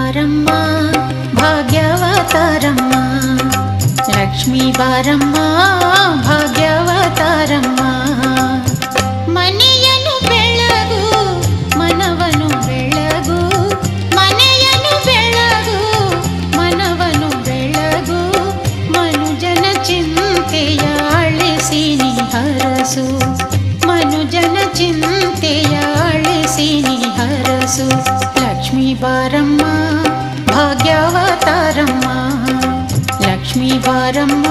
ಬಾರಮ್ಮ ಭಾಗ್ಯವತಾರಮ್ಮ, ಲಕ್ಷ್ಮೀ ಬಾರಮ್ಮ ಭಾಗ್ಯವತಾರಮ್ಮ. ಮನೆಯನ್ನು ಬೆಳಗು ಮನವನು ಬೆಳಗು, ಮನೆಯನ್ನು ಬೆಳಗು ಮನವನು ಬೆಳಗು, ಮನುಜನ ಚಿಂತೆಯ ಅಳಿಸಿ ನೀ ಹರಸು, ಮನುಜನ ಚಿಂತೆಯ ಅಳಿಸಿ ನೀ ಹರಸು. ಲಕ್ಷ್ಮೀ ಬಾರಮ್ಮ ಭಾಗ್ಯವತಾರಮ್ಮ, ಲಕ್ಷ್ಮೀ ಬಾರಮ್ಮ